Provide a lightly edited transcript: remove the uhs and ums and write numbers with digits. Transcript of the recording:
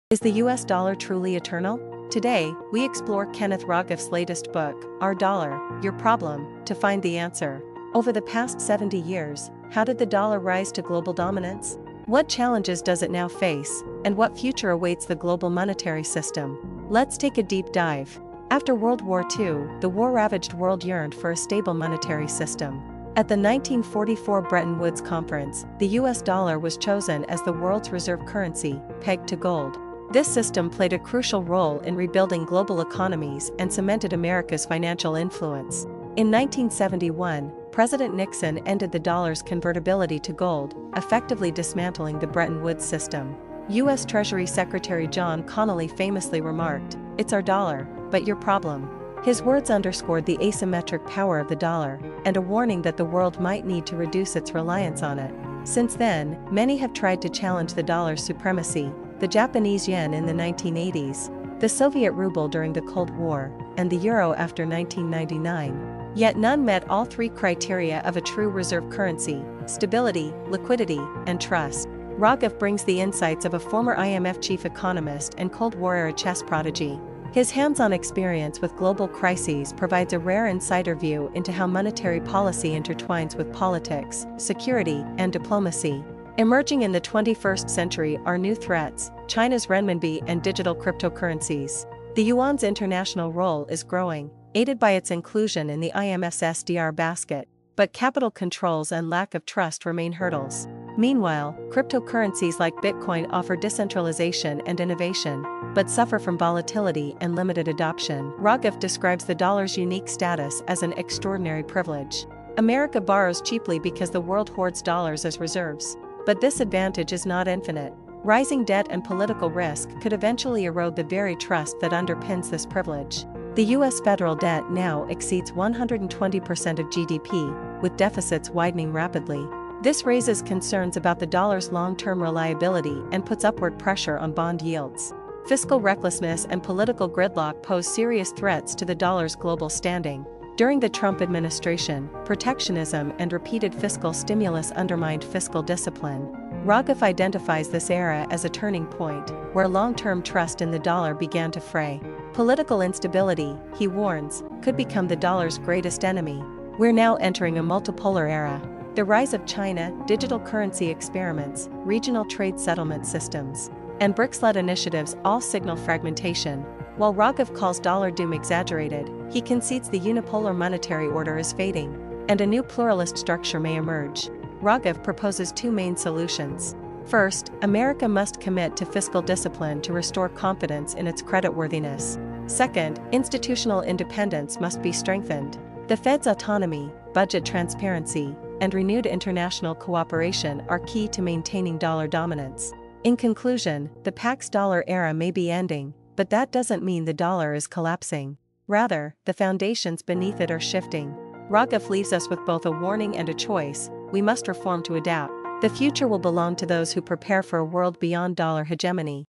Is the US dollar truly eternal? Today, we explore Kenneth Rogoff's latest book, Our Dollar, Your Problem, to find the answer. Over the past 70 years, how did the dollar rise to global dominance? What challenges does it now face, and what future awaits the global monetary system? Let's take a deep dive. After World War II, the war-ravaged world yearned for a stable monetary system. At the 1944 Bretton Woods Conference, the US dollar was chosen as the world's reserve currency, pegged to gold. This system played a crucial role in rebuilding global economies and cemented America's financial influence. In 1971, President Nixon ended the dollar's convertibility to gold, effectively dismantling the Bretton Woods system. U.S. Treasury Secretary John Connally famously remarked, "It's our dollar, but your problem." His words underscored the asymmetric power of the dollar, and a warning that the world might need to reduce its reliance on it. Since then, many have tried to challenge the dollar's supremacy: the Japanese yen in the 1980s, the Soviet ruble during the Cold War, and the euro after 1999. Yet none met all three criteria of a true reserve currency: stability, liquidity, and trust. Rogoff brings the insights of a former IMF chief economist and Cold War-era chess prodigy. His hands-on experience with global crises provides a rare insider view into how monetary policy intertwines with politics, security, and diplomacy. Emerging in the 21st century are new threats: China's renminbi and digital cryptocurrencies. The yuan's international role is growing, aided by its inclusion in the IMF's SDR basket, but capital controls and lack of trust remain hurdles. Meanwhile, cryptocurrencies like Bitcoin offer decentralization and innovation, but suffer from volatility and limited adoption. Rogoff describes the dollar's unique status as an extraordinary privilege. America borrows cheaply because the world hoards dollars as reserves. But this advantage is not infinite. Rising debt and political risk could eventually erode the very trust that underpins this privilege. The U.S. federal debt now exceeds 120% of GDP, with deficits widening rapidly. This raises concerns about the dollar's long-term reliability and puts upward pressure on bond yields. Fiscal recklessness and political gridlock pose serious threats to the dollar's global standing. During the Trump administration, protectionism and repeated fiscal stimulus undermined fiscal discipline. Rogoff identifies this era as a turning point, where long-term trust in the dollar began to fray. Political instability, he warns, could become the dollar's greatest enemy. We're now entering a multipolar era. The rise of China, digital currency experiments, regional trade settlement systems, and BRICS-led initiatives all signal fragmentation. While Rogoff calls dollar doom exaggerated, he concedes the unipolar monetary order is fading, and a new pluralist structure may emerge. Rogoff proposes two main solutions. First, America must commit to fiscal discipline to restore confidence in its creditworthiness. Second, institutional independence must be strengthened. The Fed's autonomy, budget transparency, and renewed international cooperation are key to maintaining dollar dominance. In conclusion, the Pax dollar era may be ending, but that doesn't mean the dollar is collapsing. Rather, the foundations beneath it are shifting. Rogoff leaves us with both a warning and a choice: we must reform to adapt. The future will belong to those who prepare for a world beyond dollar hegemony.